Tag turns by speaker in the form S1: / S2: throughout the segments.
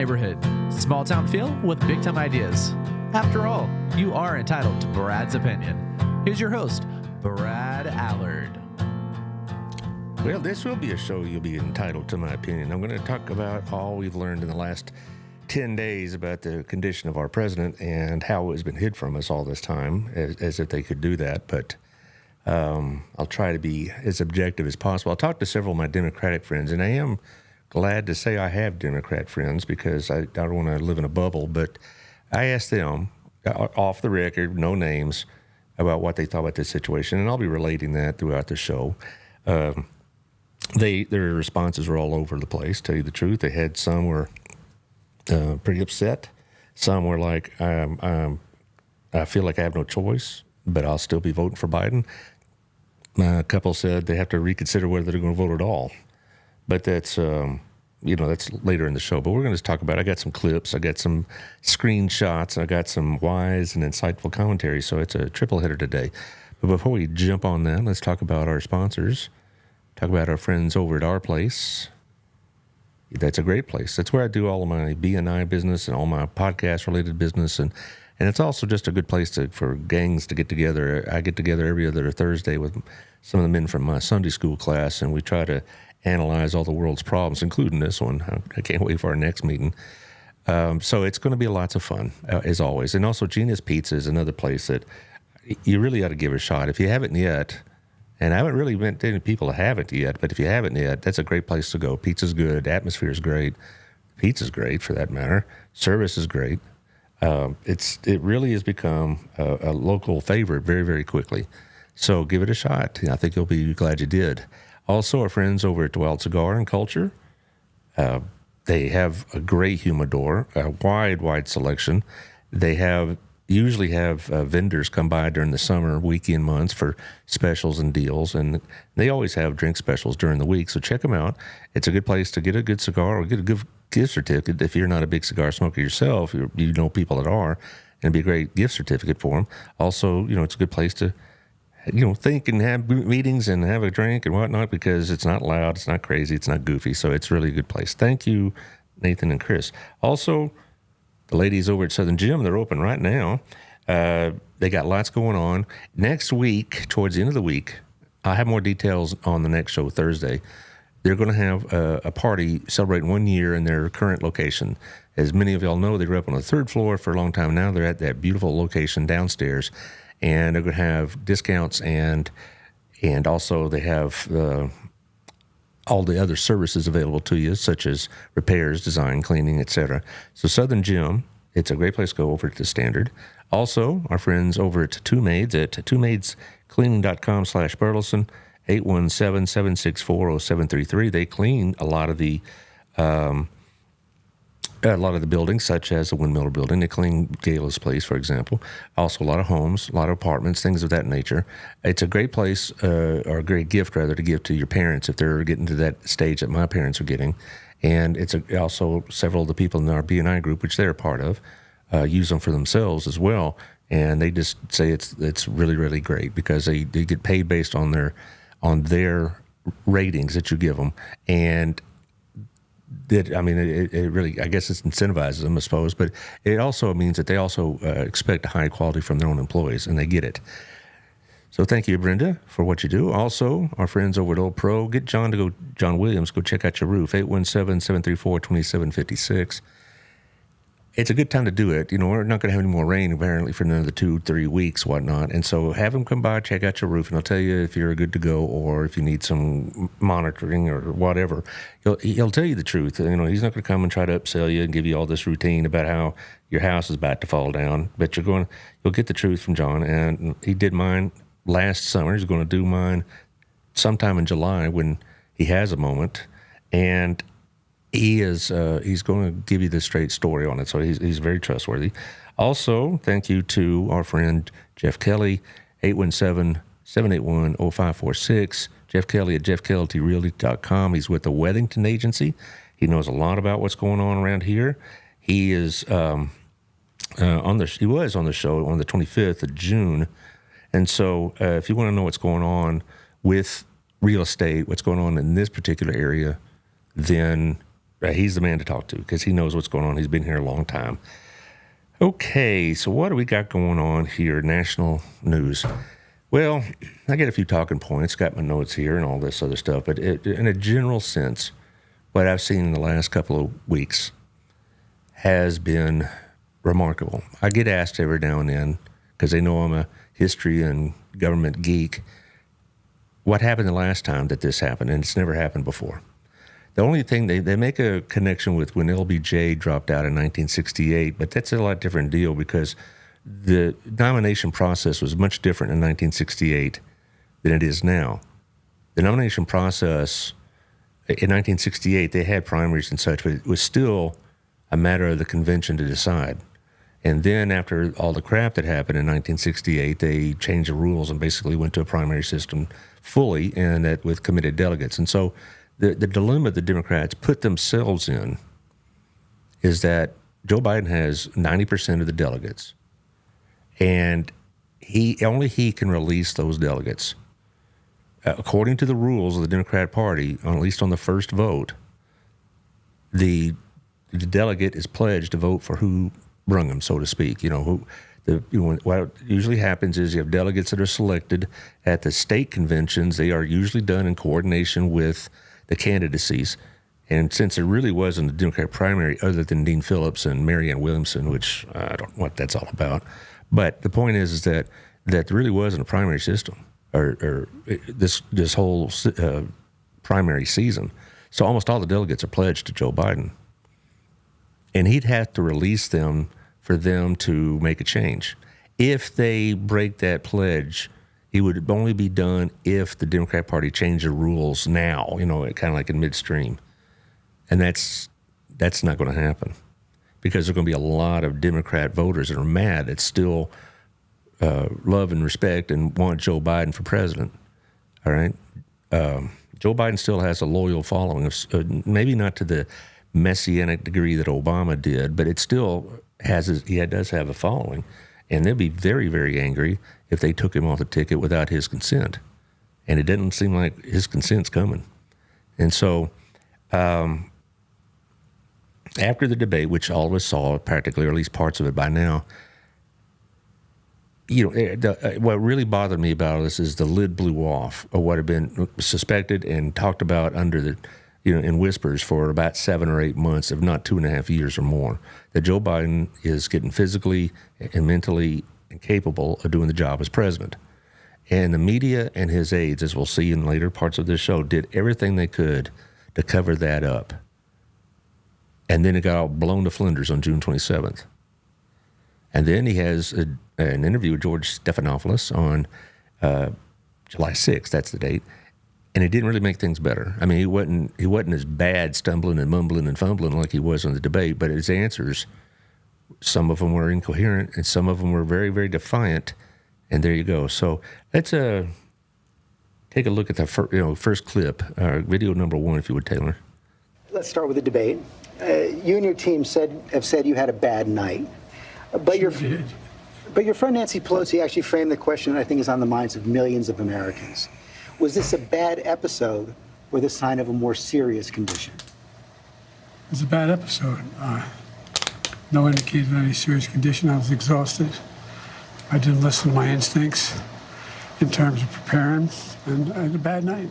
S1: Neighborhood. Small town feel with big time ideas. After all, you are entitled to Brad's opinion. Here's your host, Brad Allard.
S2: Well, this will be a show you'll be entitled to my opinion. I'm going to talk about all we've learned in the last 10 days about the condition of our president and how it has been hid from us all this time, as if they could do that. But I'll try to be as objective as possible. I'll talk to several of my Democratic friends, and I am glad to say I have Democrat friends because I don't want to live in a bubble, but I asked them off the record, no names, about what they thought about this situation, and I'll be relating that throughout the show. Their responses were all over the place, to tell you the truth. They had some were pretty upset. Some were like, I feel like I have no choice, but I'll still be voting for Biden. A couple said they have to reconsider whether they're going to vote at all. But that's, that's later in the show. But we're going to talk about it. I got some clips. I got some screenshots. I got some wise and insightful commentary. So it's a triple header today. But before we jump on that, let's talk about our sponsors. Talk about our friends over at Our Place. That's a great place. That's where I do all of my B&I business and all my podcast-related business. And it's also just a good place for gangs to get together. I get together every other Thursday with some of the men from my Sunday school class, and we try to analyze all the world's problems, including this one. I can't wait for our next meeting. So it's going to be lots of fun, as always. And also, Gina's Pizza is another place that you really ought to give it a shot. If you haven't yet, and I haven't really met any people that haven't yet, but if you haven't yet, that's a great place to go. Pizza's good. Atmosphere is great. Pizza's great, for that matter. Service is great. It really has become a local favorite very, very quickly. So give it a shot. I think you'll be glad you did. Also, our friends over at Wild Cigar and Culture, they have a great humidor, a wide selection. They usually have vendors come by during the summer weekend months for specials and deals, and they always have drink specials during the week, so check them out. It's a good place to get a good cigar or get a good gift certificate. If you're not a big cigar smoker yourself, you know people that are, and it'd be a great gift certificate for them. Also, it's a good place to think and have meetings and have a drink and whatnot, because it's not loud, it's not crazy, it's not goofy. So it's really a good place. Thank you, Nathan and Chris. Also, the ladies over at Southern Gym, they're open right now. They got lots going on. Next week, towards the end of the week, I'll have more details on the next show Thursday. They're going to have a party celebrating 1 year in their current location. As many of y'all know, they were up on the third floor for a long time. Now they're at that beautiful location downstairs. And they're going to have discounts, and also they have all the other services available to you, such as repairs, design, cleaning, etc. So Southern Gym, it's a great place to go over to Standard. Also, our friends over at Two Maids at twomaidscleaning.com/Burleson, 817-764-0733. They clean a lot of the buildings, such as the Windmiller Building. They clean Gala's place, for example. Also, a lot of homes, a lot of apartments, things of that nature. It's a great place, or a great gift, rather, to give to your parents if they're getting to that stage that my parents are getting. And it's also several of the people in our B&I group, which they're a part of, use them for themselves as well. And they just say it's really, really great, because they get paid based on their ratings that you give them. And it really, I guess it incentivizes them, I suppose, but it also means that they also expect a high quality from their own employees, and they get it. So thank you, Brenda, for what you do. Also, our friends over at Old Pro, get John Williams, go check out your roof, 817-734-2756. It's a good time to do it. We're not going to have any more rain, apparently, for another 2-3 weeks, whatnot. And so have him come by, check out your roof, and he'll tell you if you're good to go or if you need some monitoring or whatever. He'll tell you the truth. He's not going to come and try to upsell you and give you all this routine about how your house is about to fall down. But you'll get the truth from John. And he did mine last summer. He's going to do mine sometime in July when he has a moment. And he's going to give you the straight story on it, so he's very trustworthy. Also, thank you to our friend Jeff Kelly, 817-781-0546. Jeff Kelly at jeffkellyrealty.com. He's with the Weddington Agency. He knows a lot about what's going on around here. He is he was on the show on the 25th of June, and so if you want to know what's going on with real estate, what's going on in this particular area, then Right? He's the man to talk to because he knows what's going on. He's been here a long time. Okay, so what do we got going on here? National news. Well, I get a few talking points, got my notes here and all this other stuff, but in a general sense, what I've seen in the last couple of weeks has been remarkable. I get asked every now and then, because they know I'm a history and government geek, what happened the last time that this happened, and it's never happened before. The only thing, they make a connection with when LBJ dropped out in 1968, but that's a lot different deal because the nomination process was much different in 1968 than it is now. The nomination process in 1968, they had primaries and such, but it was still a matter of the convention to decide. And then after all the crap that happened in 1968, they changed the rules and basically went to a primary system fully, and that with committed delegates. And so the dilemma the Democrats put themselves in is that Joe Biden has 90% of the delegates, and only he can release those delegates. According to the rules of the Democrat Party, at least on the first vote, the delegate is pledged to vote for who brung him, so to speak. What usually happens is you have delegates that are selected at the state conventions. They are usually done in coordination with the candidacies. And since there really wasn't a Democrat primary other than Dean Phillips and Marianne Williamson, which I don't know what that's all about, but the point is that there really wasn't a primary system or this whole primary season. So almost all the delegates are pledged to Joe Biden. And he'd have to release them for them to make a change. If they break that pledge, it would only be done if the Democrat Party changed the rules now, kind of like in midstream. And that's not going to happen because there are going to be a lot of Democrat voters that are mad that still love and respect and want Joe Biden for president. All right? Joe Biden still has a loyal following, maybe not to the messianic degree that Obama did, but it still he does have a following, and they'd be very, very angry if they took him off the ticket without his consent. And it doesn't seem like his consent's coming. And so after the debate, which all of us saw practically, or at least parts of it by now, what really bothered me about this is the lid blew off of what had been suspected and talked about under the in whispers for about 7 or 8 months, if not 2.5 years or more, that Joe Biden is getting physically and mentally incapable of doing the job as president. And the media and his aides, as we'll see in later parts of this show, did everything they could to cover that up. And then it got all blown to flinders on June 27th. And then he has an interview with George Stephan Offis on July 6th, that's the date. And it didn't really make things better. I mean, he wasn't as bad stumbling and mumbling and fumbling like he was on the debate, but his answers, some of them were incoherent and some of them were very, very defiant. And there you go. So let's take a look at the first clip, video number 1, if you would, Taylor.
S3: Let's start with the debate. You and your team have said you had a bad night, but your friend Nancy Pelosi actually framed the question that I think is on the minds of millions of Americans. Was this a bad episode or the sign of a more serious condition?
S4: It was a bad episode. No indication of any serious condition. I was exhausted. I didn't listen to my instincts in terms of preparing, and I had a bad night.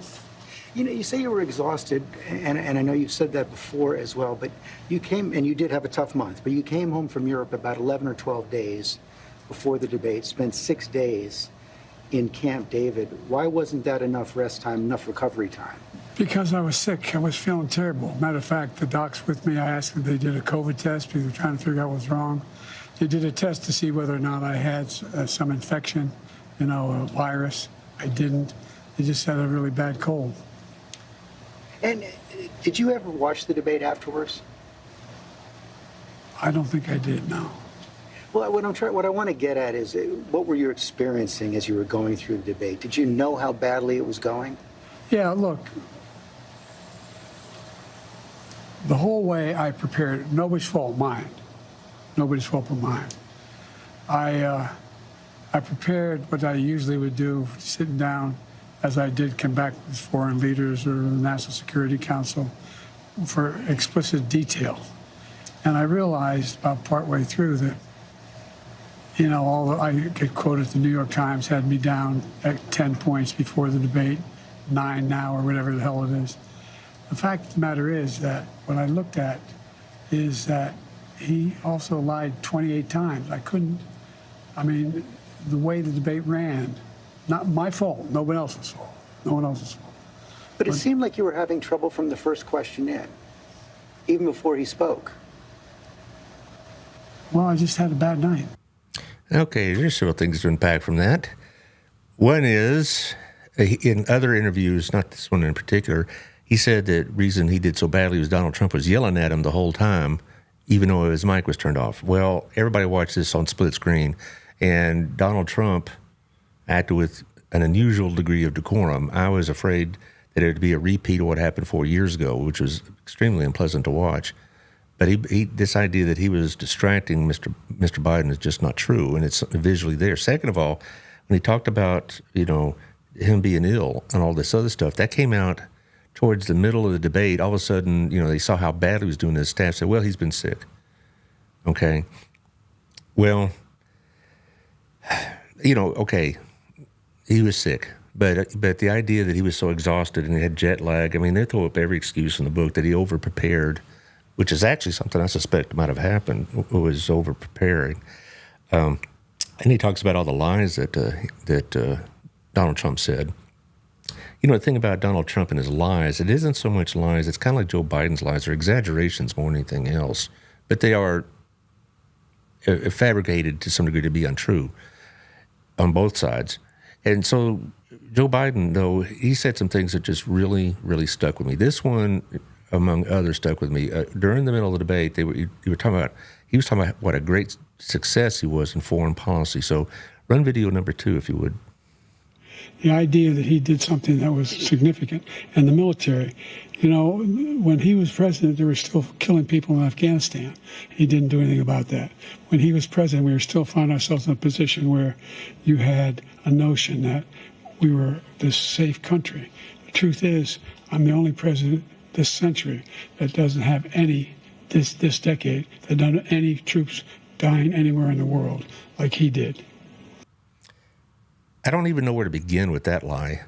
S3: You say you were exhausted, and I know you've said that before as well, but you came, and you did have a tough month, but you came home from Europe about 11 or 12 days before the debate, spent 6 days in Camp David. Why wasn't that enough rest time, enough recovery time?
S4: Because I was sick. I was feeling terrible. Matter of fact, the docs with me, I asked them, they did a COVID test because they were trying to figure out what was wrong. They did a test to see whether or not I had some infection, a virus. I didn't. They just had a really bad cold.
S3: And did you ever watch the debate afterwards?
S4: I don't think I did, no.
S3: Well, what I want to get at is what were you experiencing as you were going through the debate? Did you know how badly it was going?
S4: Yeah, look, the whole way I prepared, nobody's fault, mine. Nobody's fault but mine. I prepared what I usually would do, sitting down, as I did come back with foreign leaders or the National Security Council, for explicit detail. And I realized about partway through that, I get quoted, the New York Times had me down at 10 points before the debate, 9 now, or whatever the hell it is. The fact of the matter is that what I looked at is that he also lied 28 times. The way the debate ran, not my fault, no one else's fault. No one else's fault.
S3: But it seemed like you were having trouble from the first question in, even before he spoke.
S4: Well, I just had a bad night.
S2: Okay, there's several things to unpack from that. One is, in other interviews, not this one in particular, he said that the reason he did so badly was Donald Trump was yelling at him the whole time, even though his mic was turned off. Well, everybody watched this on split screen, and Donald Trump acted with an unusual degree of decorum. I was afraid that it would be a repeat of what happened 4 years ago, which was extremely unpleasant to watch. But this idea that he was distracting Mr. Biden is just not true, and it's visually there. Second of all, when he talked about, him being ill and all this other stuff, that came out towards the middle of the debate. All of a sudden, they saw how badly he was doing. His staff said, well, he's been sick. Okay. Well, okay, he was sick. But the idea that he was so exhausted and he had jet lag, they throw up every excuse in the book that he over-prepared, which is actually something I suspect might have happened, was over-preparing. And he talks about all the lies that Donald Trump said. The thing about Donald Trump and his lies, it isn't so much lies. It's kind of like Joe Biden's lies. They're exaggerations more than anything else. But they are fabricated to some degree to be untrue on both sides. And so Joe Biden, though, he said some things that just really, really stuck with me. This one, among others, stuck with me. During the middle of the debate, he was talking about what a great success he was in foreign policy. So run video number 2, if you would.
S4: The idea that he did something that was significant, and the military, when he was president, they were still killing people in Afghanistan. He didn't do anything about that. When he was president, we were still finding ourselves in a position where you had a notion that we were this safe country. The truth is, I'm the only president this century that doesn't have this decade, that doesn't have any troops dying anywhere in the world like he did.
S2: I don't even know where to begin with that lie.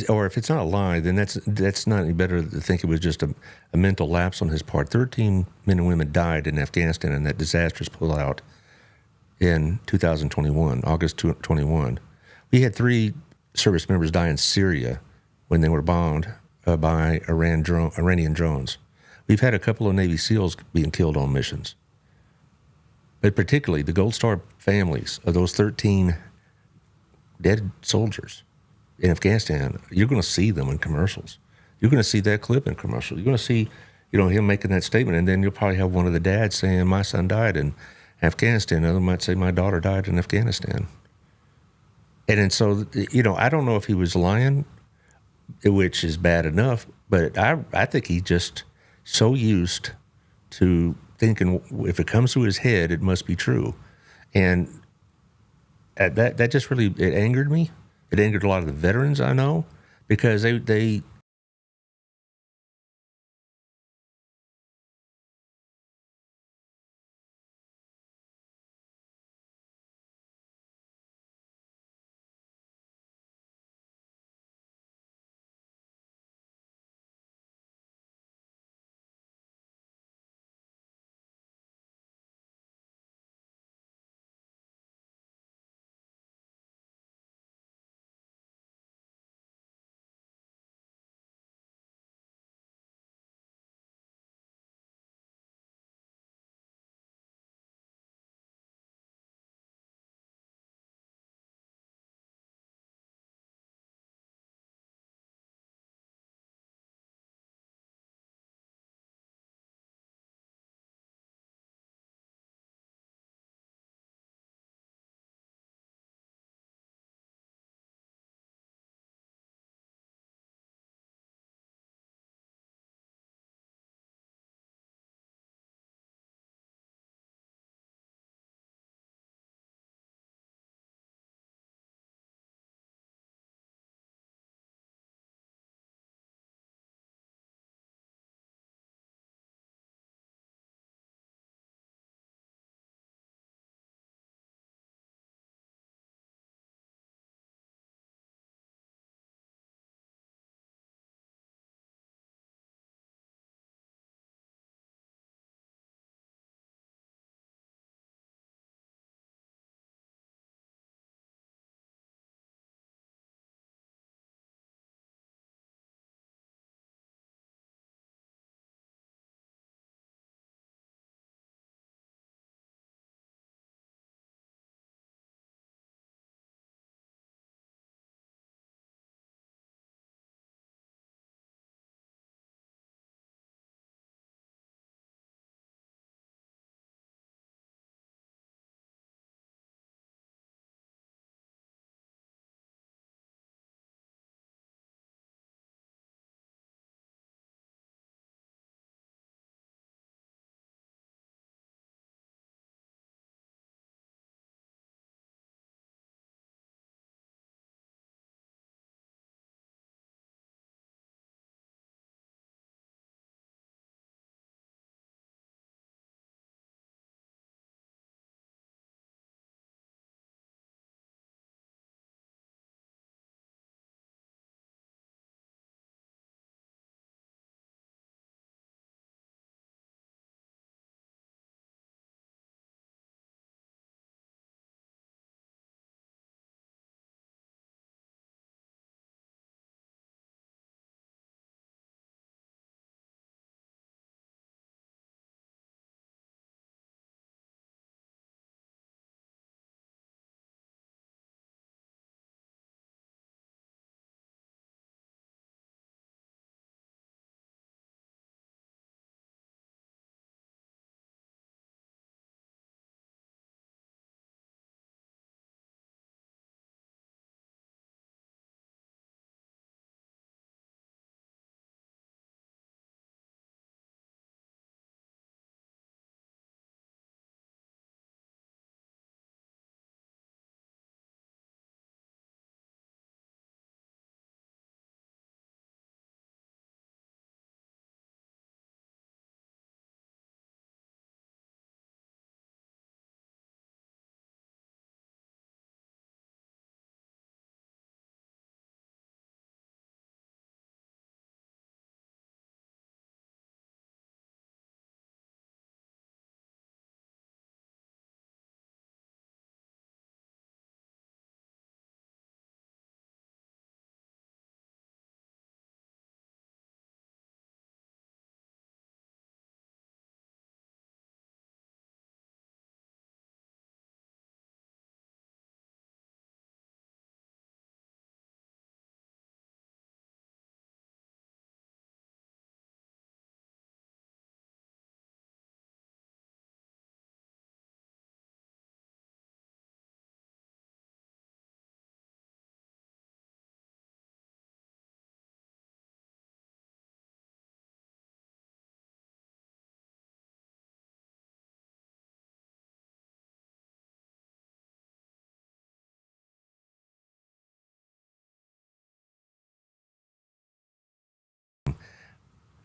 S2: Or if it's not a lie, then that's not any better to think it was just a mental lapse on his part. 13 men and women died in Afghanistan in that disastrous pullout in 2021, August 21. We had 3 service members die in Syria when they were bombed by Iranian drones. We've had a couple of Navy SEALs being killed on missions. But particularly the Gold Star families of those 13 dead soldiers in Afghanistan, you're going to see them in commercials. You're going to see that clip in commercials. You're going to see, him making that statement, and then you'll probably have one of the dads saying, my son died in Afghanistan. Another might say, my daughter died in Afghanistan. And so, I don't know if he was lying, which is bad enough, but I think he just so used to thinking if it comes to his head, it must be true. And that just really, it angered me. It angered a lot of the veterans I know, because they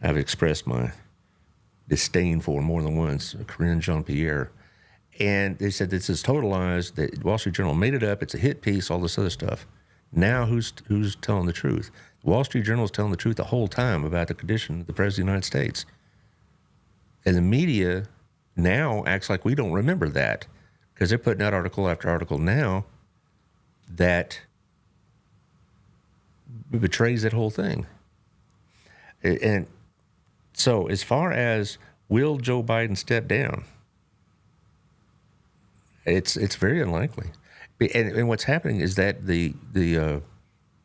S2: I've expressed my disdain for more than once, Corinne Jean-Pierre. And they said this is total lies. The Wall Street Journal made it up. It's a hit piece, all this other stuff. Now who's telling the truth? The Wall Street Journal is telling the truth the whole time about the condition of the President of the United States. And the media now acts like we don't remember that, because they're putting out article after article now that betrays that whole thing. And so as far as will Joe Biden step down, it's very unlikely. And what's happening is that the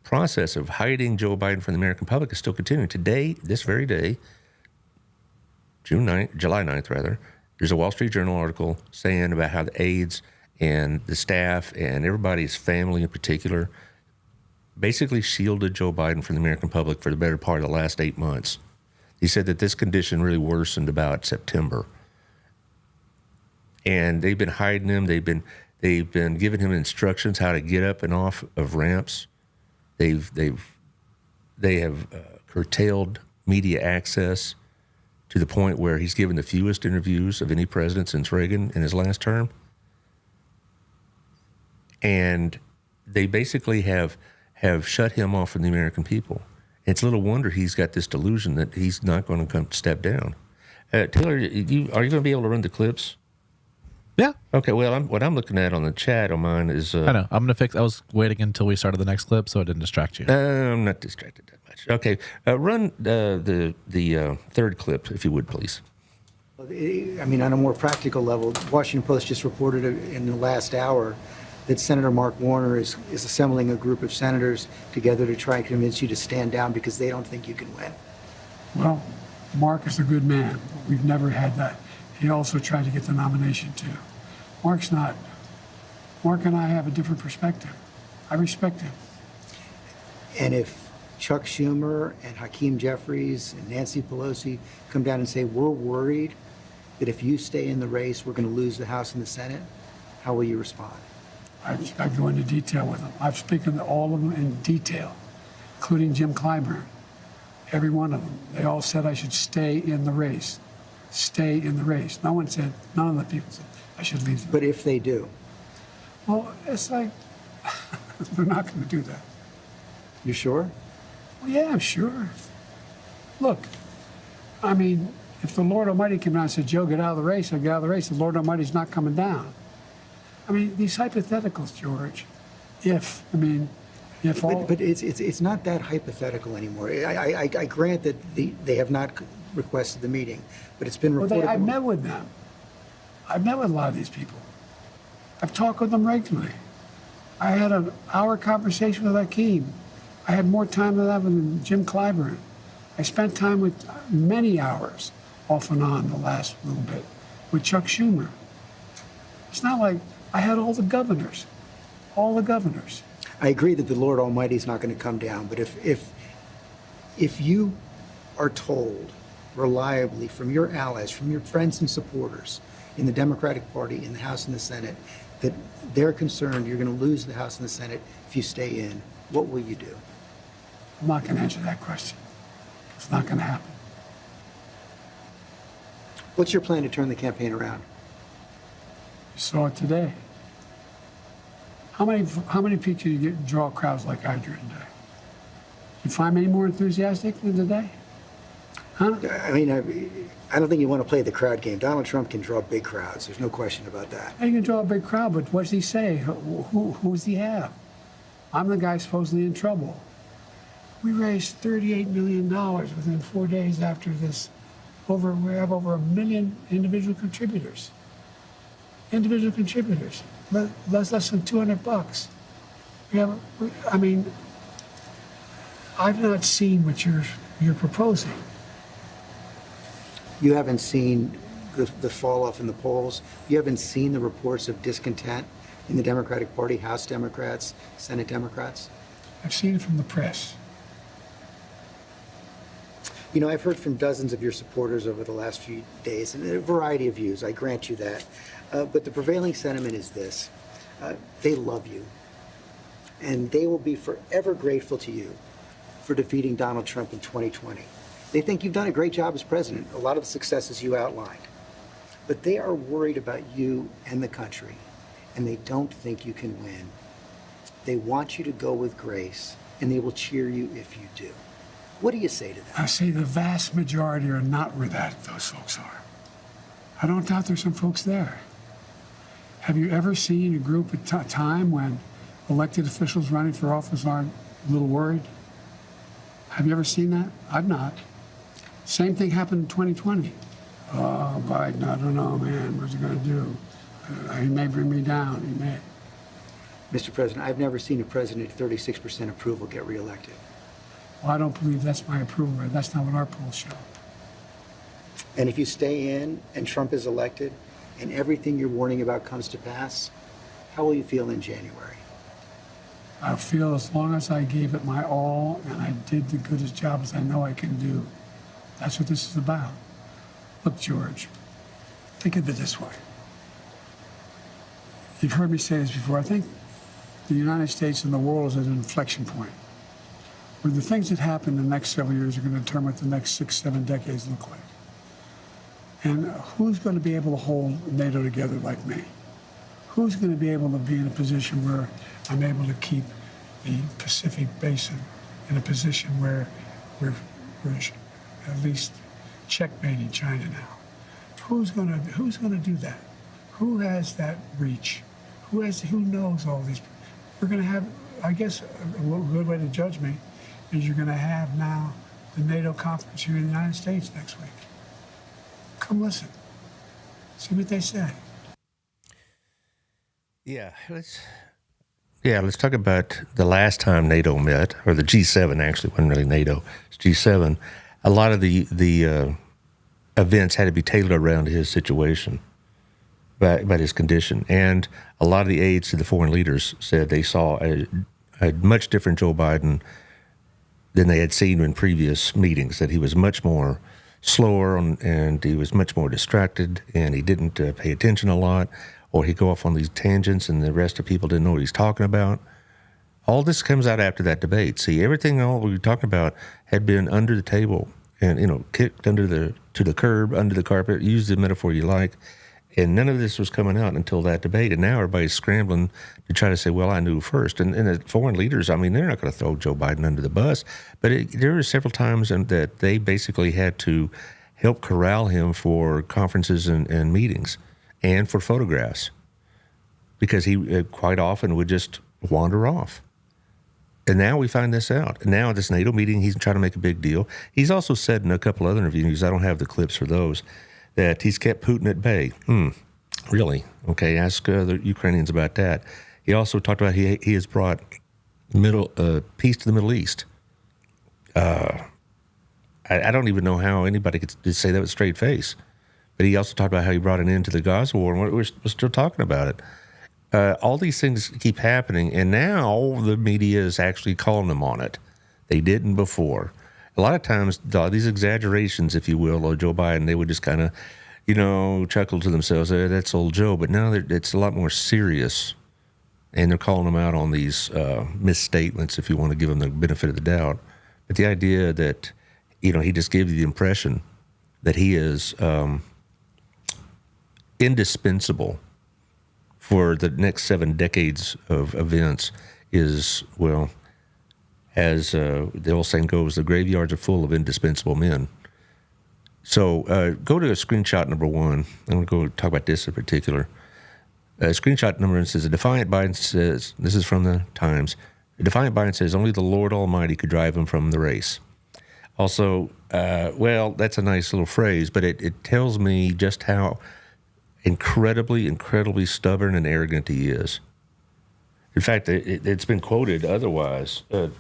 S2: process of hiding Joe Biden from the American public is still continuing. Today, this very day, July 9th, rather, there's a Wall Street Journal article saying about how the aides and the staff and everybody's family in particular basically shielded Joe Biden from the American public for the better part of the last 8 months. He said that this condition really worsened about September. And they've been hiding him. They've been giving him instructions how to get up and off of ramps. They have curtailed media access to the point where he's given the fewest interviews of any president since Reagan in his last term. And they basically have shut him off from the American people. It's little wonder he's got this delusion that he's not going to step down. Taylor, are you going to be able to run the clips?
S1: Yeah.
S2: Okay. Well, what I'm looking at on the chat on mine is.
S1: I know. I'm going to fix. I was waiting until we started the next clip so it didn't distract you.
S2: I'm not distracted that much. Okay. Run the third clip, if you would, please.
S3: I mean, on a more practical level, the Washington Post just reported in the last hour that Senator Mark Warner is assembling a group of senators together to try and convince you to stand down because they don't think you can win.
S4: Well, Mark is a good man. We've never had that. He also tried to get the nomination too. Mark and I have a different perspective. I respect him.
S3: And if Chuck Schumer and Hakeem Jeffries and Nancy Pelosi come down and say, we're worried that if you stay in the race, we're going to lose the House and the Senate, how will you respond?
S4: I go into detail with them. I've spoken to all of them in detail, including Jim Clyburn. Every one of them. They all said I should stay in the race. Stay in the race. None of the people said I should leave.
S3: But if they do?
S4: Well, it's like, they're not going to do that.
S3: You sure?
S4: Well, yeah, I'm sure. Look, I mean, if the Lord Almighty came down and said, Joe, get out of the race, I'll get out of the race, the Lord Almighty's not coming down. I mean, these hypotheticals, George,
S3: But it's not that hypothetical anymore. I grant that they have not requested the meeting, but it's been reported.
S4: Well, I've met with them. I've met with a lot of these people. I've talked with them regularly. I had an hour conversation with Hakeem. I had more time than that with Jim Clyburn. I spent time with many hours off and on the last little bit with Chuck Schumer. It's not like I had all the governors. I
S3: agree that the Lord Almighty is not going to come down, but if you are told reliably from your allies, from your friends and supporters in the Democratic Party, in the House and the Senate, that they're concerned you're going to lose the House and the Senate if you stay in, what will you do?
S4: I'm not going to answer that question. It's not going to happen.
S3: What's your plan to turn the campaign around?
S4: You saw it today. How many people do you draw crowds like I drew today? You find me any more enthusiastic than today? Huh?
S3: I mean, I don't think you want to play the crowd game. Donald Trump can draw big crowds. There's no question about that.
S4: He can draw a big crowd, but what does he say? Who's he have? I'm the guy supposedly in trouble. We raised $38 million within 4 days after this. We have over 1 million individual contributors. Less than $200. I've not seen what you're proposing.
S3: You haven't seen the fall off in the polls. You haven't seen the reports of discontent in the Democratic Party, House Democrats, Senate Democrats.
S4: I've seen it from the press.
S3: You know, I've heard from dozens of your supporters over the last few days, and a variety of views, I grant you that. But the prevailing sentiment is this. They love you, and they will be forever grateful to you for defeating Donald Trump in 2020. They think you've done a great job as president, a lot of the successes you outlined. But they are worried about you and the country, and they don't think you can win. They want you to go with grace, and they will cheer you if you do. What do you say to them?
S4: I say the vast majority are not where those folks are. I don't doubt there's some folks there. Have you ever seen a group at time when elected officials running for office aren't a little worried? Have you ever seen that? I've not. Same thing happened in 2020. Oh, Biden, I don't know, man. What's he going to do? He may bring me down. He may.
S3: Mr. President, I've never seen a president at 36% approval get reelected.
S4: Well, I don't believe that's my approval rate. That's not what our polls show.
S3: And if you stay in and Trump is elected and everything you're warning about comes to pass, how will you feel in January?
S4: I feel as long as I gave it my all and I did the goodest job as I know I can do. That's what this is about. Look, George, think of it this way. You've heard me say this before. I think the United States and the world is at an inflection point where the things that happen in the next several years are going to determine what the next 6, 7 decades look like. And who's going to be able to hold NATO together like me? Who's going to be able to be in a position where I'm able to keep the Pacific Basin in a position where we're at least checkmating China now? Who's going to do that? Who has that reach? Who knows all these? We're going to have, I guess, a good way to judge me is you're going to have now the NATO conference here in the United States next week. Come listen. See what they say.
S2: Let's talk about the last time NATO met, or the G7 actually, wasn't really NATO, it's G7. A lot of the events had to be tailored around his situation, about his condition. And a lot of the aides to the foreign leaders said they saw a much different Joe Biden than they had seen in previous meetings, that he was much more slower and he was much more distracted and he didn't pay attention a lot, or he'd go off on these tangents and the rest of people didn't know what he's talking about. All this comes out after that debate. See, all we were talking about had been under the table and, kicked to the curb, under the carpet, use the metaphor you like. And none of this was coming out until that debate. And now everybody's scrambling to try to say, well, I knew first. And the foreign leaders, they're not going to throw Joe Biden under the bus. But there were several times that they basically had to help corral him for conferences and meetings and for photographs, because he quite often would just wander off. And now we find this out. And now at this NATO meeting, he's trying to make a big deal. He's also said in a couple other interviews, I don't have the clips for those, that he's kept Putin at bay. Really? Okay, ask the Ukrainians about that. He also talked about he has brought peace to the Middle East. I don't even know how anybody could say that with a straight face. But he also talked about how he brought an end to the Gaza war, and we're still talking about it. All these things keep happening, and now the media is actually calling them on it. They didn't before. A lot of times, these exaggerations, if you will, of Joe Biden, they would just kind of, chuckle to themselves, that's old Joe. But now it's a lot more serious, and they're calling him out on these misstatements, if you want to give him the benefit of the doubt. But the idea that, he just gave you the impression that he is indispensable for the next 7 decades of events is, well, as the old saying goes, the graveyards are full of indispensable men. So go to a screenshot number 1. I'm going to go talk about this in particular. Screenshot number 1 says, Defiant Biden says, this is from the Times, Defiant Biden says only the Lord Almighty could drive him from the race. Also, that's a nice little phrase, but it tells me just how incredibly, incredibly stubborn and arrogant he is. In fact, it's been quoted otherwise, that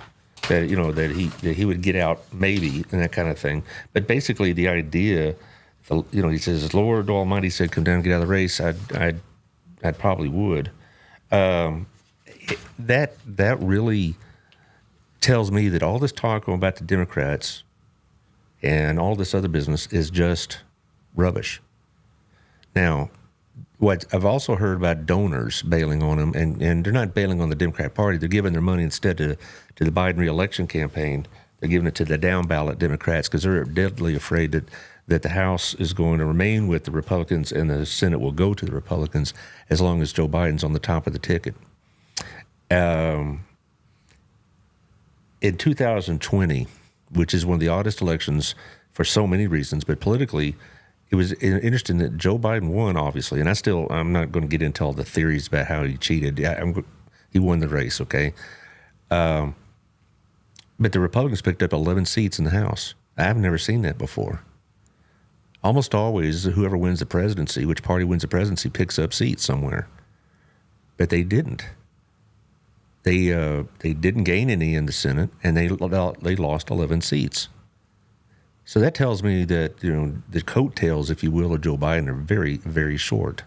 S2: he would get out maybe and that kind of thing. But basically, the idea, he says, Lord Almighty said, "Come down and get out of the race." I'd probably would. That really tells me that all this talk about the Democrats and all this other business is just rubbish. Now, what I've also heard about donors bailing on them, and they're not bailing on the Democrat Party. They're giving their money instead to the Biden re-election campaign. They're giving it to the down ballot Democrats because they're deadly afraid that the House is going to remain with the Republicans and the Senate will go to the Republicans as long as Joe Biden's on the top of the ticket. In 2020, which is one of the oddest elections for so many reasons, but politically, it was interesting that Joe Biden won, obviously, and I'm not going to get into all the theories about how he cheated. He won the race, okay? But the Republicans picked up 11 seats in the House. I've never seen that before. Almost always, whoever wins the presidency, which party wins the presidency, picks up seats somewhere. But they didn't. They didn't gain any in the Senate, and they lost 11 seats. So that tells me that the coattails, if you will, of Joe Biden are very, very short.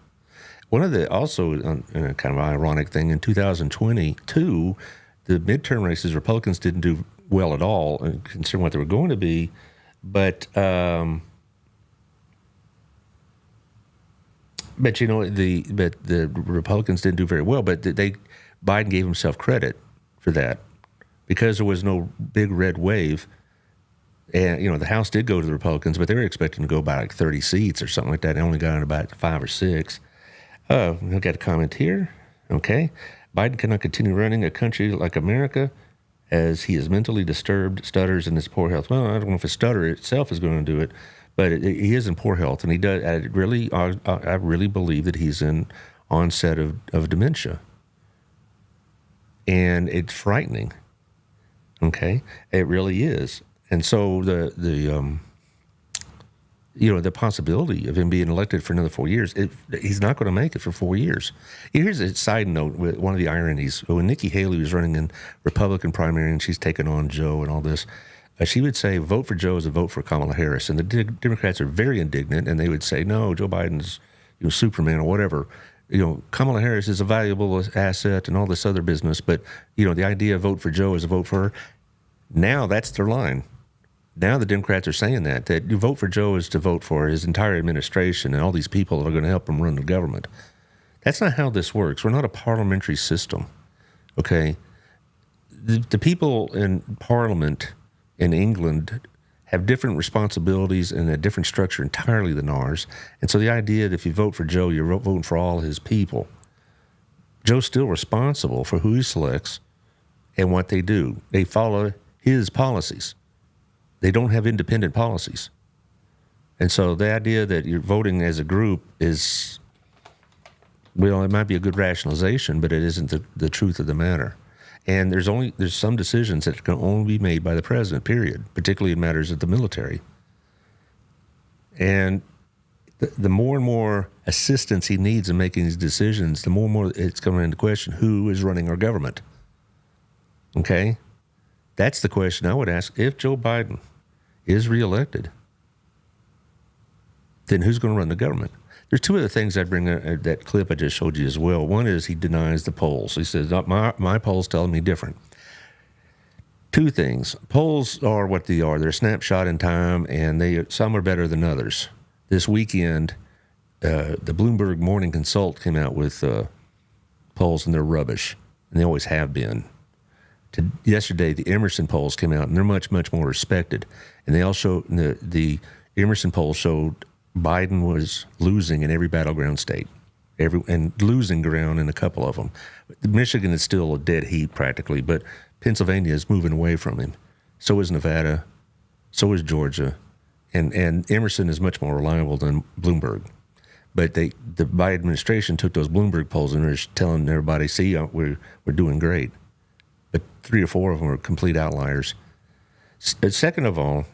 S2: One of the also kind of ironic thing in 2022, the midterm races, Republicans didn't do well at all, considering what they were going to be, but the Republicans didn't do very well, but Biden gave himself credit for that because there was no big red wave. And, the House did go to the Republicans, but they were expecting to go by like 30 seats or something like that. They only got about 5 or 6. I've got a comment here. Okay. Biden cannot continue running a country like America as he is mentally disturbed, stutters, and is poor health. Well, I don't know if a stutter itself is going to do it, but he is in poor health, and he does. I really believe that he's in onset of dementia, and it's frightening. Okay, it really is. And so the possibility of him being elected for another 4 years, he's not going to make it for 4 years. Here's a side note with one of the ironies. When Nikki Haley was running in Republican primary and she's taken on Joe and all this, she would say, vote for Joe is a vote for Kamala Harris. And the Democrats are very indignant, and they would say, no, Joe Biden's Superman or whatever. Kamala Harris is a valuable asset and all this other business. But, the idea of vote for Joe is a vote for her. Now that's their line. Now the Democrats are saying that you vote for Joe is to vote for his entire administration and all these people that are going to help him run the government. That's not how this works. We're not a parliamentary system, okay? The people in Parliament in England have different responsibilities and a different structure entirely than ours. And so the idea that if you vote for Joe, you're voting for all his people. Joe's still responsible for who he selects and what they do. They follow his policies. They don't have independent policies. And so the idea that you're voting as a group is, well, it might be a good rationalization, but it isn't the truth of the matter. And there's some decisions that can only be made by the president, period, particularly in matters of the military. And the more and more assistance he needs in making these decisions, the more and more it's coming into question who is running our government. Okay? That's the question I would ask. If Joe Biden is reelected, then who's going to run the government? There's two other things I'd bring that clip I just showed you as well. One is he denies the polls. He says, my polls telling me different. Two things. Polls are what they are. They're a snapshot in time, and some are better than others. This weekend, the Bloomberg Morning Consult came out with polls, and they're rubbish, and they always have been. Yesterday, the Emerson polls came out, and they're much, much more respected. And they all showed, the Emerson polls showed Biden was losing in every battleground state, and losing ground in a couple of them. Michigan is still a dead heat practically, but Pennsylvania is moving away from him. So is Nevada. So is Georgia. And Emerson is much more reliable than Bloomberg. But the Biden administration took those Bloomberg polls and they're telling everybody, see, we're doing great. But 3 or 4 of them are complete outliers. Second of all,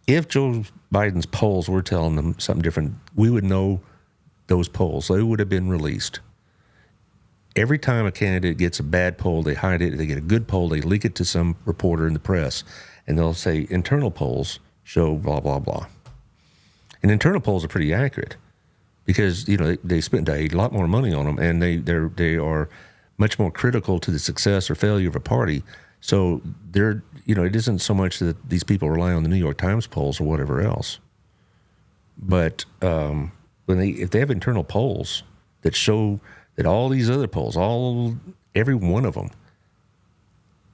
S2: if Joe Biden's polls were telling them something different, we would know those polls. They would have been released. Every time a candidate gets a bad poll, they hide it. They get a good poll, they leak it to some reporter in the press, and they'll say internal polls show blah, blah, blah. And internal polls are pretty accurate because, they spend a lot more money on them, and they are much more critical to the success or failure of a party. So it isn't so much that these people rely on the New York Times polls or whatever else. But if they have internal polls that show that all these other polls, every one of them,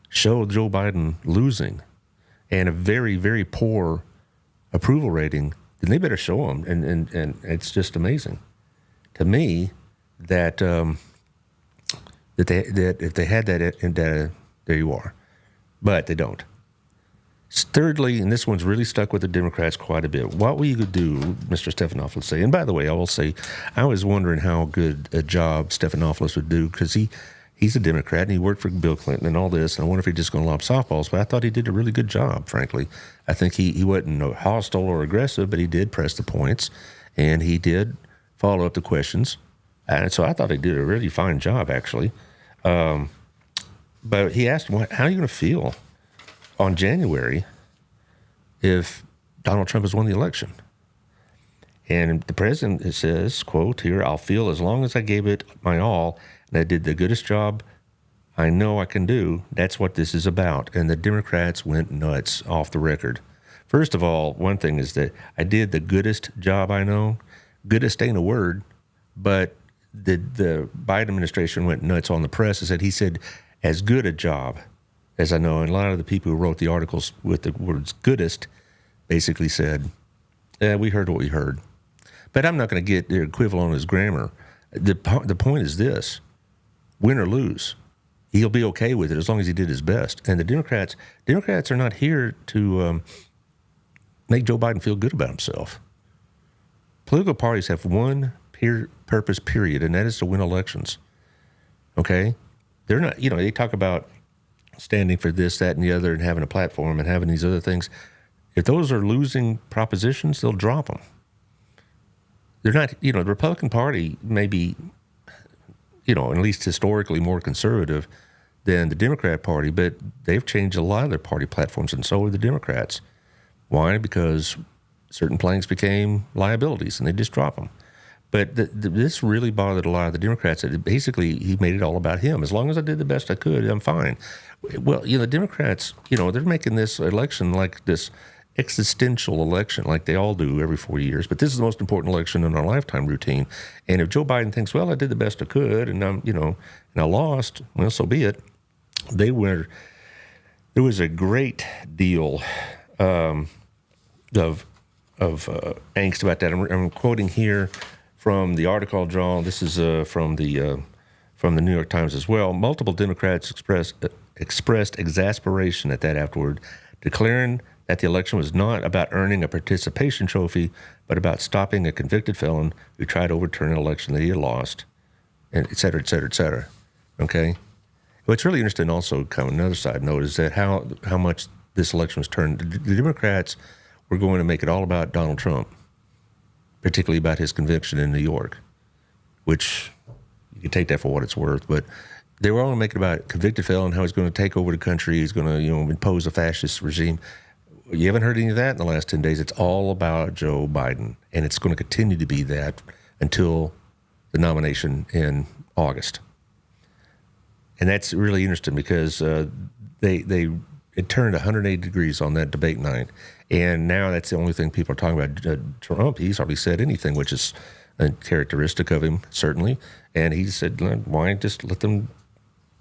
S2: show Joe Biden losing, and a very, very poor approval rating, then they better show them. And it's just amazing to me that that if they had that in data, there you are, but they don't. Thirdly, and this one's really stuck with the Democrats quite a bit. What will you do, Mr. Stephan Offis say? And by the way, I will say, I was wondering how good a job Stephan Offis would do, because he's a Democrat and he worked for Bill Clinton and all this. And I wonder if he's just going to lob softballs. But I thought he did a really good job, frankly. I think he wasn't hostile or aggressive, but he did press the points and he did follow up the questions. And so I thought he did a really fine job, actually. But he asked him, how are you going to feel on January if Donald Trump has won the election? And the president says, quote here, I'll feel as long as I gave it my all and I did the goodest job I know I can do. That's what this is about. And the Democrats went nuts off the record. First of all, one thing is that I did the goodest job I know. Goodest ain't a word, but the Biden administration went nuts on the press and said, he said, as good a job as I know. And a lot of the people who wrote the articles with the words goodest basically said, we heard what we heard. But I'm not going to get their equivalent on his grammar. The point is this, win or lose, he'll be okay with it as long as he did his best. And the Democrats are not here to make Joe Biden feel good about himself. Political parties have one purpose, period, and that is to win elections. Okay? They're not, they talk about standing for this, that, and the other and having a platform and having these other things. If those are losing propositions, they'll drop them. They're not, the Republican Party may be, at least historically more conservative than the Democrat Party, but they've changed a lot of their party platforms, and so have the Democrats. Why? Because certain planks became liabilities, and they just drop them. But this really bothered a lot of the Democrats. Basically, he made it all about him. As long as I did the best I could, I'm fine. Well, the Democrats, they're making this election like this existential election, like they all do every 4 years. But this is the most important election in our lifetime routine. And if Joe Biden thinks, well, I did the best I could, and and I lost, well, so be it. There was a great deal of angst about that. I'm quoting here from the article I'll draw. This is from the New York Times as well. Multiple Democrats expressed exasperation at that afterward, declaring that the election was not about earning a participation trophy, but about stopping a convicted felon who tried to overturn an election that he had lost, and et cetera, et cetera, et cetera. Okay? What's really interesting also, kind of another side note, is that how much this election was turned. The Democrats were going to make it all about Donald Trump, particularly about his conviction in New York, which you can take that for what it's worth, but they were all going to make it about convicted felon, how he's going to take over the country, he's going to impose a fascist regime. You haven't heard any of that in the last 10 days. It's all about Joe Biden, and it's going to continue to be that until the nomination in August. And that's really interesting because it turned 180 degrees on that debate night, and now that's the only thing people are talking about. Trump, he's hardly said anything, which is a characteristic of him, certainly. And he said, why just let them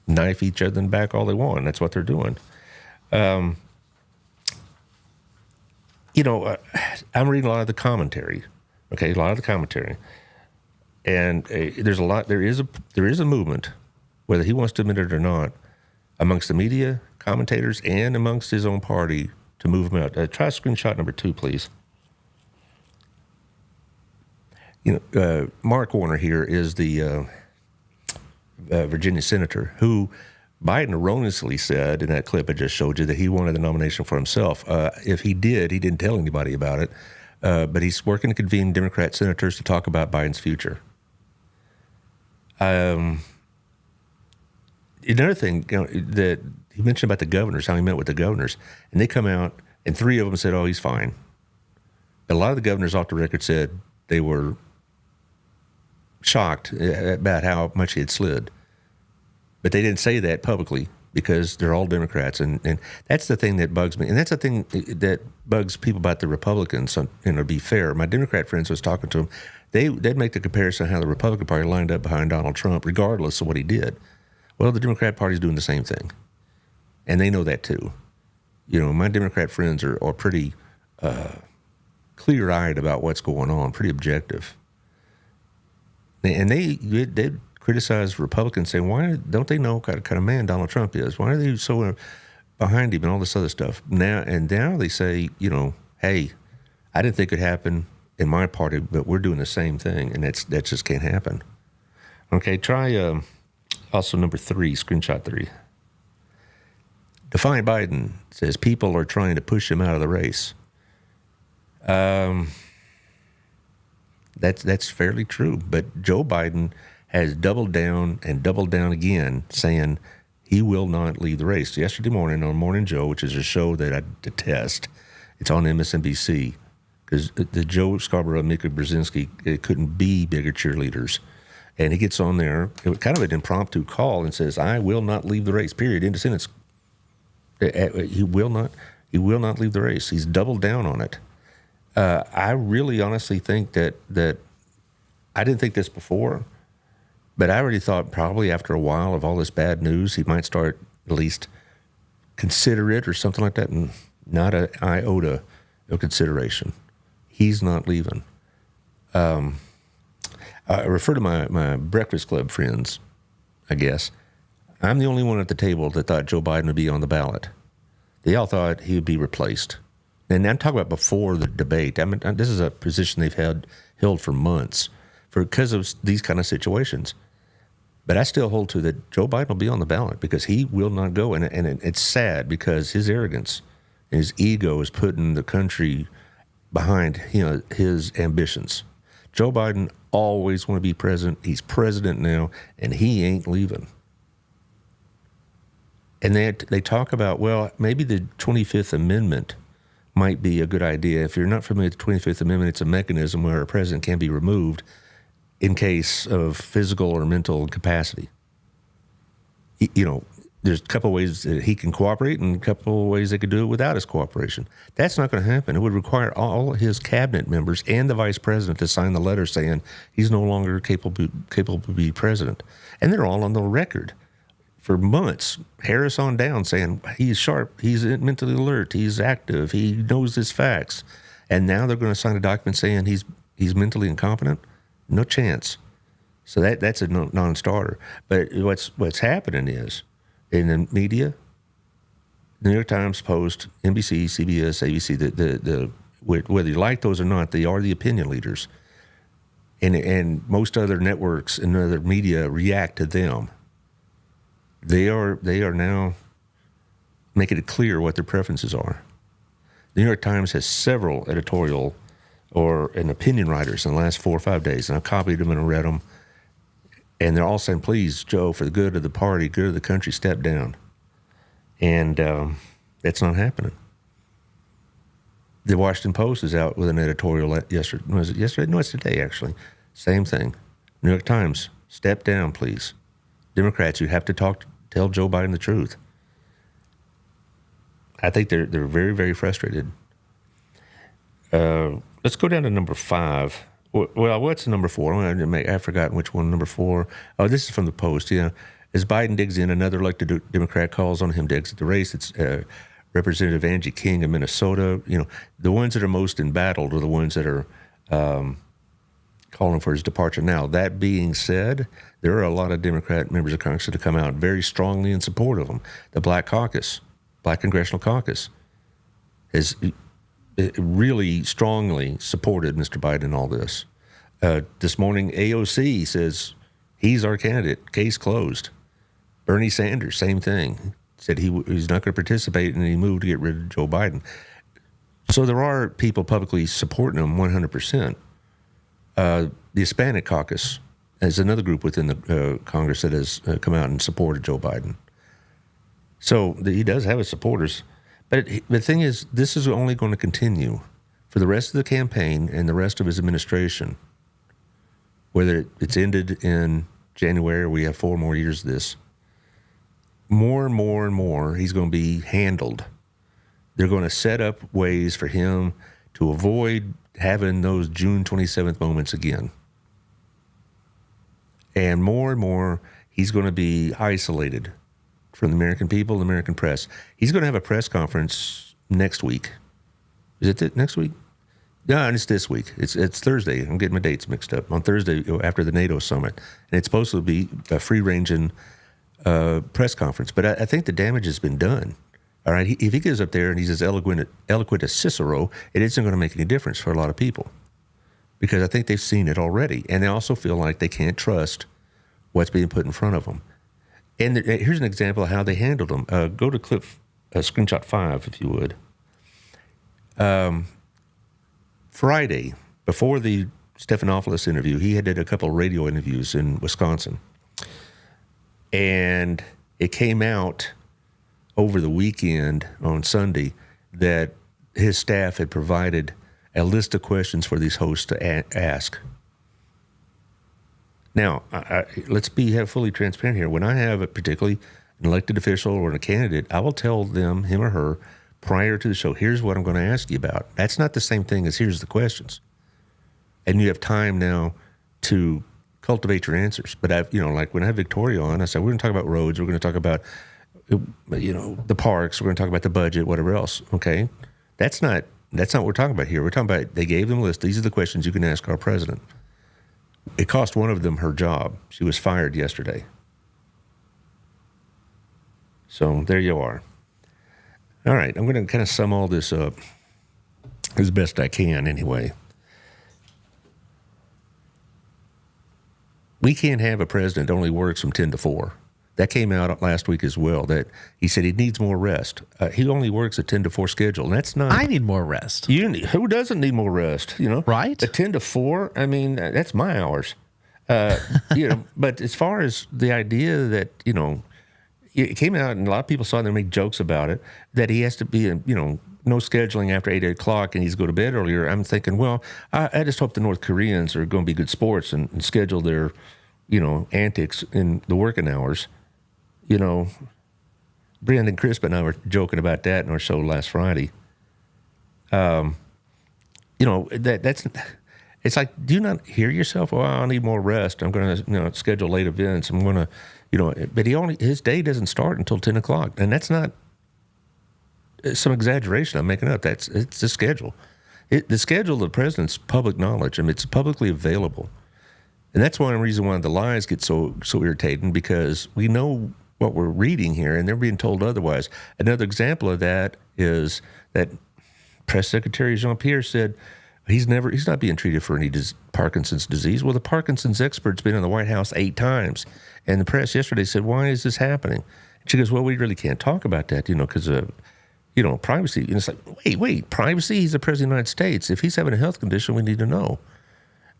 S2: knife each other in the back all they want? And that's what they're doing. I'm reading a lot of the commentary, and there is a movement, whether he wants to admit it or not, amongst the media, commentators, and amongst his own party to move him out. Try screenshot number 2, please. Mark Warner here is the Virginia senator who Biden erroneously said in that clip I just showed you that he wanted the nomination for himself. If he didn't tell anybody about it. But he's working to convene Democrat senators to talk about Biden's future. Another thing that he mentioned about the governors, how he met with the governors, and they come out, and 3 of them said, "Oh, he's fine." But a lot of the governors off the record said they were shocked about how much he had slid. But they didn't say that publicly because they're all Democrats. And that's the thing that bugs me. And that's the thing that bugs people about the Republicans. To be fair, my Democrat friends, was talking to them, they'd make the comparison how the Republican Party lined up behind Donald Trump, regardless of what he did. Well, the Democrat Party's doing the same thing. And they know that too. My Democrat friends are pretty clear-eyed about what's going on, pretty objective. And they criticize Republicans, saying, why don't they know what kind of man Donald Trump is? Why are they so behind him and all this other stuff? Now they say, hey, I didn't think it would happen in my party, but we're doing the same thing, and that just can't happen. Okay, try also number 3, screenshot 3. Defiant Biden says people are trying to push him out of the race. That's fairly true, but Joe Biden has doubled down and doubled down again, saying he will not leave the race. Yesterday morning on Morning Joe, which is a show that I detest, it's on MSNBC, because the Joe Scarborough and Mika Brzezinski, it couldn't be bigger cheerleaders. And he gets on there, it was kind of an impromptu call, and says, I will not leave the race, period, end of sentence. He will not leave the race. He's doubled down on it. I really honestly think that I didn't think this before, but I already thought probably after a while of all this bad news, he might start at least consider it or something like that, and not an iota of consideration. He's not leaving. I refer to my Breakfast Club friends, I guess. I'm the only one at the table that thought Joe Biden would be on the ballot. They all thought he would be replaced. And I'm talking about before the debate. I mean, this is a position they've held for months because of these kind of situations. But I still hold to that Joe Biden will be on the ballot because he will not go. And it's sad because his arrogance and his ego is putting the country behind his ambitions. Joe Biden always want to be president. He's president now, and he ain't leaving. And they talk about, well, maybe the 25th Amendment might be a good idea. If you're not familiar with the 25th Amendment, it's a mechanism where a president can be removed in case of physical or mental incapacity. There's a couple of ways that he can cooperate and a couple of ways they could do it without his cooperation. That's not going to happen. It would require all his cabinet members and the vice president to sign the letter saying he's no longer capable to be president. And they're all on the record for months, Harris on down, saying he's sharp, he's mentally alert, he's active, he knows his facts. And now they're going to sign a document saying he's mentally incompetent? No chance. So that's a non-starter. But what's happening is, in the media, the New York Times, Post, NBC, CBS, ABC, whether you like those or not, they are the opinion leaders. And most other networks and other media react to them. They are now making it clear what their preferences are. The New York Times has several editorial and opinion writers in the last 4 or 5 days, and I've copied them and read them. And they're all saying, please, Joe, for the good of the party, good of the country, step down. And that's not happening. The Washington Post is out with an editorial yesterday. Was it yesterday? No, it's today, actually. Same thing. New York Times, step down, please. Democrats, you have to tell Joe Biden the truth. I think they're very, very frustrated. Let's go down to number 5. Well, what's number 4? I've forgotten which one, number 4. Oh, this is from the Post, yeah. As Biden digs in, another elected Democrat calls on him to exit the race. It's Representative Angie King of Minnesota. The ones that are most embattled are the ones that are calling for his departure now. That being said, there are a lot of Democrat members of Congress that have come out very strongly in support of him. The Black Congressional Caucus, has really strongly supported Mr. Biden in all this. This morning, AOC says he's our candidate, case closed. Bernie Sanders, same thing, said he's not going to participate in any move to get rid of Joe Biden. So there are people publicly supporting him 100%. The Hispanic Caucus is another group within the Congress that has come out and supported Joe Biden. So he does have his supporters. But the thing is, this is only going to continue for the rest of the campaign and the rest of his administration. Whether it's ended in January or we have 4 more years of this, more and more and more he's going to be handled. They're going to set up ways for him to avoid having those June 27th moments again. And more he's going to be isolated from the American people, the American press. He's going to have a press conference next week. Is it next week? No, it's this week. It's Thursday. I'm getting my dates mixed up. On Thursday after the NATO summit. And it's supposed to be a free-ranging press conference. But I think the damage has been done. All right, if he goes up there and he's as eloquent as Cicero, it isn't going to make any difference for a lot of people because I think they've seen it already. And they also feel like they can't trust what's being put in front of them. And here's an example of how they handled them. Go to screenshot 5, if you would. Friday, before the Stephan Offis interview, he had did a couple of radio interviews in Wisconsin. And it came out over the weekend on Sunday that his staff had provided a list of questions for these hosts to ask. Now, let's be fully transparent here. When I have particularly an elected official or a candidate, I will tell them, him or her, prior to the show, here's what I'm going to ask you about. That's not the same thing as here's the questions. And you have time now to cultivate your answers. But like when I have Victoria on, I said, we're going to talk about roads. We're going to talk about, the parks. We're going to talk about the budget, whatever else. Okay. That's not what we're talking about here. We're talking about, they gave them a list. These are the questions you can ask our president. It cost one of them her job. She was fired yesterday. So there you are. All right, I'm going to kind of sum all this up as best I can anyway. We can't have a president that only works from 10 to 4. That came out last week as well, that he said he needs more rest. He only works a 10 to 4 schedule, and that's not...
S1: I need more rest.
S2: Who doesn't need more rest,
S1: Right?
S2: A 10 to 4, I mean, that's my hours. But as far as the idea that, it came out, and a lot of people saw it and they make jokes about it, that he has to be, no scheduling after 8 o'clock and he's go to bed earlier. I'm thinking, well, I just hope the North Koreans are going to be good sports and schedule their, antics in the working hours. Brandon Crisp and I were joking about that in our show last Friday. That's it's like, do you not hear yourself? Oh, I need more rest. I'm going to, schedule late events. I'm going to, but his day doesn't start until 10 o'clock. And that's not some exaggeration I'm making up. It's the schedule. The schedule of the president's public knowledge. I mean, it's publicly available. And that's one reason why the lies get so irritating, because we know what we're reading here and they're being told otherwise. Another example of that is that Press Secretary Jean-Pierre said he's not being treated for any Parkinson's disease. Well, the Parkinson's expert's been in the White House 8 times. And the press yesterday said, why is this happening? She goes, well, we really can't talk about that, because of, privacy. And it's like, wait, privacy? He's the president of the United States. If he's having a health condition, we need to know.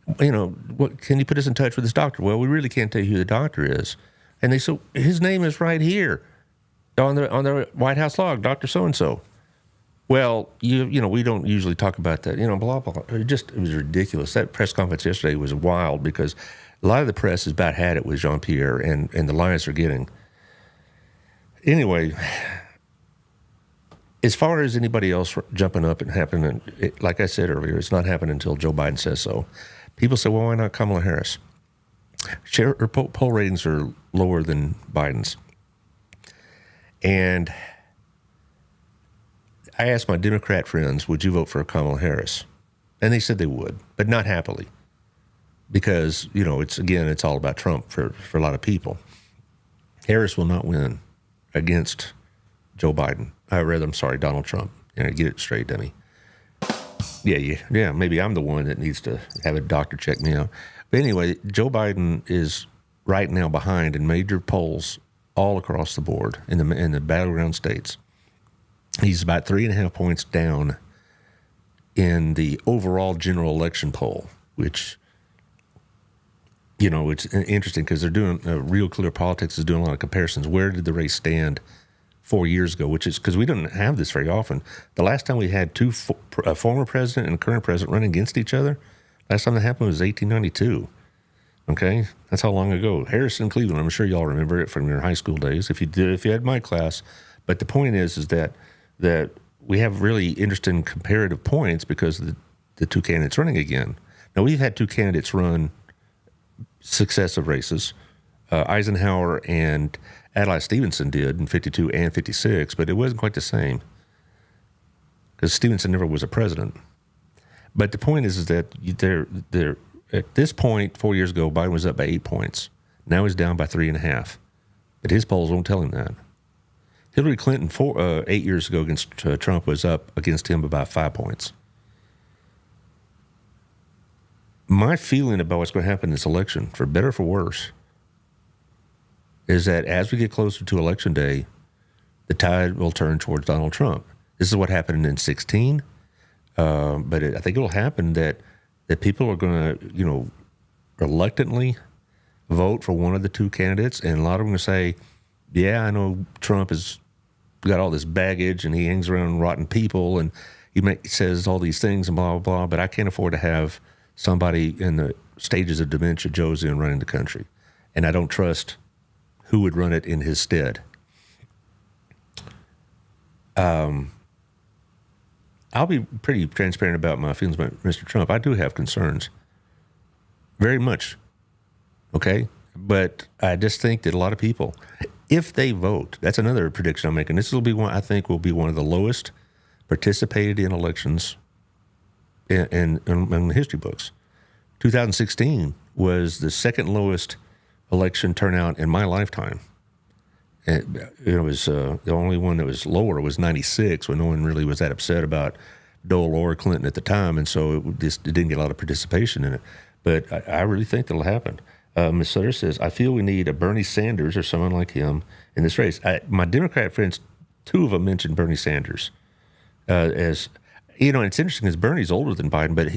S2: What can you put us in touch with his doctor? Well, we really can't tell you who the doctor is. And they said, his name is right here on the White House log, Dr. So-and-so. Well, we don't usually talk about that, blah, blah. It was ridiculous. That press conference yesterday was wild because a lot of the press has about had it with Jean-Pierre and the lies they're getting. Anyway, as far as anybody else jumping up and happening, like I said earlier, it's not happening until Joe Biden says so. People say, well, why not Kamala Harris? Her poll ratings are lower than Biden's. And I asked my Democrat friends, would you vote for Kamala Harris? And they said they would, but not happily. Because, it's all about Trump for a lot of people. Harris will not win against Joe Biden. Donald Trump. Get it straight, dummy. Yeah, maybe I'm the one that needs to have a doctor check me out. But anyway, Joe Biden is right now behind in major polls all across the board in the battleground states. He's about 3.5 points down in the overall general election poll, which, it's interesting because they're doing Real Clear Politics is doing a lot of comparisons. Where did the race stand 4 years ago? Which is because we don't have this very often. The last time we had a former president and a current president running against each other, last time that happened was 1892. Okay, that's how long ago. Harrison, Cleveland. I'm sure y'all remember it from your high school days. If you had my class. But the point is that we have really interesting comparative points because of the two candidates running again. Now we've had 2 candidates run successive races, Eisenhower and Adlai Stevenson did in 52 and 56, but it wasn't quite the same because Stevenson never was a president. But the point is that they're at this point, 4 years ago, Biden was up by 8 points. Now he's down by 3.5. But his polls won't tell him that. Hillary Clinton 8 years ago against Trump was up against him by 5 points. My feeling about what's going to happen in this election, for better or for worse, is that as we get closer to Election Day, the tide will turn towards Donald Trump. This is what happened in 2016, but I think it will happen that people are going to, reluctantly vote for one of the two candidates, and a lot of them are going to say, yeah, I know Trump has got all this baggage and he hangs around rotten people and he says all these things and blah, blah, blah, but I can't afford to have somebody in the stages of dementia, Josie, and running the country. And I don't trust who would run it in his stead. I'll be pretty transparent about my feelings about Mr. Trump. I do have concerns. Very much. Okay? But I just think that a lot of people, if they vote, that's another prediction I'm making. This will be one, I think, will be one of the lowest participated in elections in the history books. 2016 was the second lowest election turnout in my lifetime. And it was the only one that was lower was 96, when no one really was that upset about Dole or Clinton at the time, and so it didn't get a lot of participation in it. But I really think that'll happen. Ms. Sutter says, I feel we need a Bernie Sanders or someone like him in this race. My Democrat friends, two of them mentioned Bernie Sanders as, it's interesting because Bernie's older than Biden, but,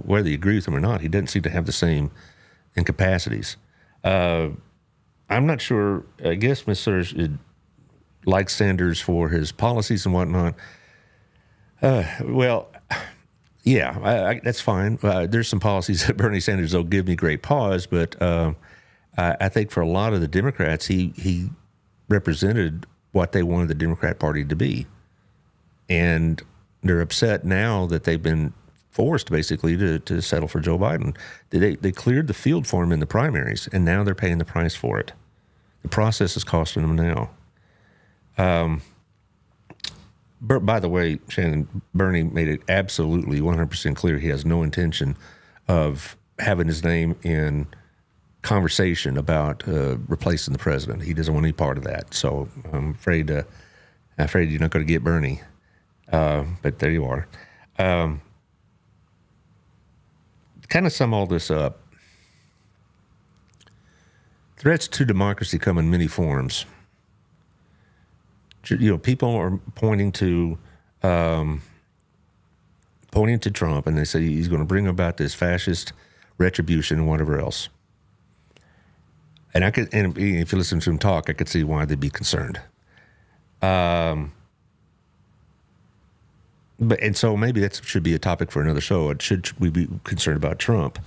S2: whether you agree with him or not, he doesn't seem to have the same incapacities. I'm not sure. I guess Ms. Sutter likes Sanders for his policies and whatnot. Yeah, that's fine. There's some policies that Bernie Sanders will give me great pause, but I think for a lot of the Democrats, he represented what they wanted the Democrat Party to be. And they're upset now that they've been forced, basically, to settle for Joe Biden. They cleared the field for him in the primaries, and now they're paying the price for it. The process is costing them now. By the way, Shannon, Bernie made it absolutely 100% clear he has no intention of having his name in conversation about replacing the president. He doesn't want any part of that. So I'm afraid you're not going to get Bernie. But there you are. Kind of sum all this up. Threats to democracy come in many forms. People are pointing to Trump, and they say he's going to bring about this fascist retribution and whatever else. And if you listen to him talk, I could see why they'd be concerned. So maybe that should be a topic for another show. Should we be concerned about Trump?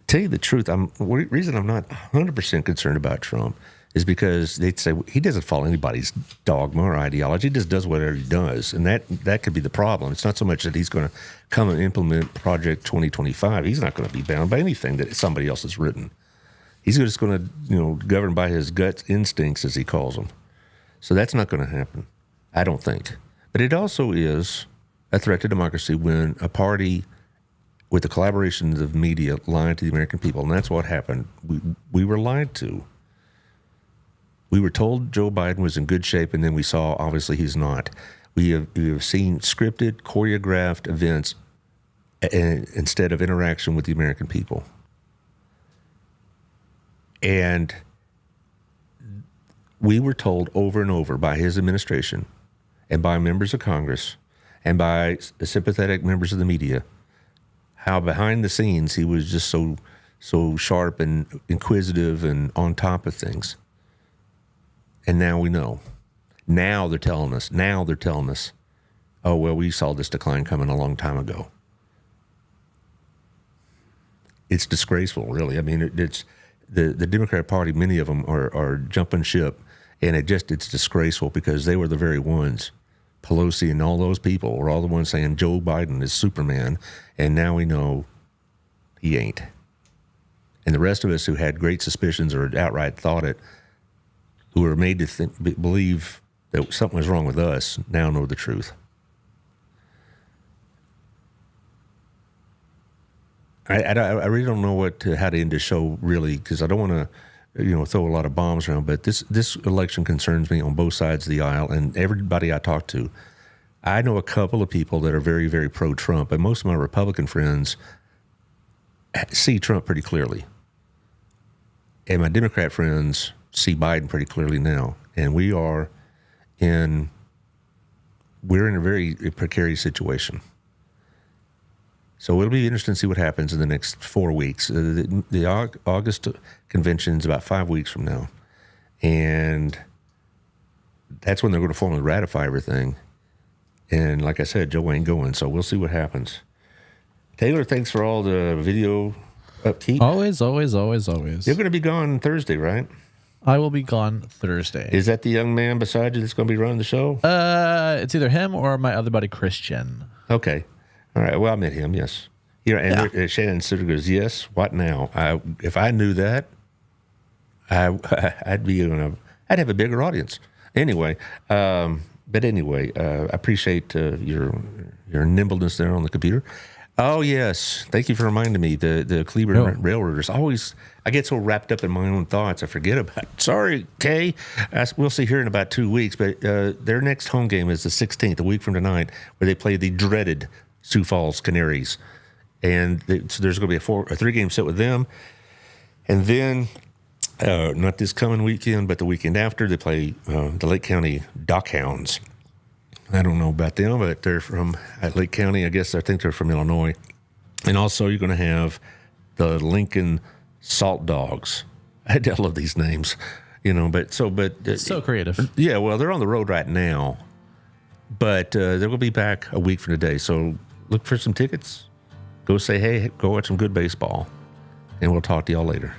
S2: Tell you the truth, the reason I'm not 100% concerned about Trump is because they'd say he doesn't follow anybody's dogma or ideology. He just does whatever he does. And that could be the problem. It's not so much that he's going to come and implement Project 2025. He's not going to be bound by anything that somebody else has written. He's just going to, govern by his gut instincts, as he calls them. So that's not going to happen, I don't think. But it also is a threat to democracy when a party with the collaboration of the media lied to the American people. And that's what happened. We were lied to. We were told Joe Biden was in good shape, and then we saw, obviously, he's not. We have seen scripted, choreographed events instead of interaction with the American people. And we were told over and over by his administration and by members of Congress and by sympathetic members of the media how behind the scenes he was just so sharp and inquisitive and on top of things. And now we know. Now they're telling us, oh, well, we saw this decline coming a long time ago. It's disgraceful, really. I mean, it's the Democrat Party, many of them are jumping ship, and it's disgraceful because they were the very ones. Pelosi and all those people were all the ones saying Joe Biden is Superman, and now we know he ain't. And the rest of us who had great suspicions or outright thought it, who were made to believe that something was wrong with us now know the truth. I really don't know how to end the show, really, because I don't want to, throw a lot of bombs around. But this election concerns me on both sides of the aisle, and everybody I talk to. I know a couple of people that are very, very pro-Trump, and most of my Republican friends see Trump pretty clearly. And my Democrat friends see Biden pretty clearly now. And we're in a very precarious situation. So it'll be interesting to see what happens in the next 4 weeks. The August convention is about 5 weeks from now. And that's when they're going to formally ratify everything. And like I said, Joe ain't going, so we'll see what happens. Taylor, thanks for all the video upkeep.
S1: Always, always, always, always.
S2: You're going to be gone Thursday, right?
S1: I will be gone Thursday.
S2: Is that the young man beside you that's going to be running the show?
S1: It's either him or my other buddy, Christian.
S2: Okay. All right. Well, I met him, yes. Shannon Sutter goes, yes, what now? If I knew that, I'd have a bigger audience. Anyway, I appreciate your nimbleness there on the computer. Oh, yes. Thank you for reminding me. The Cleveland Railroaders. I get so wrapped up in my own thoughts, I forget about it. Sorry, Kay. We'll see here in about 2 weeks, but their next home game is the 16th, a week from tonight, where they play the dreaded Sioux Falls Canaries. And so there's going to be a 3-game set with them. And then, not this coming weekend, but the weekend after, they play the Lake County Dockhounds. I don't know about them, but they're from Lake County. I think they're from Illinois. And also you're going to have the Lincoln Salt Dogs. I love these names, so
S1: creative.
S2: Yeah, well, they're on the road right now, but they're going to be back a week from today. So look for some tickets. Go say, hey, go watch some good baseball, and we'll talk to y'all later.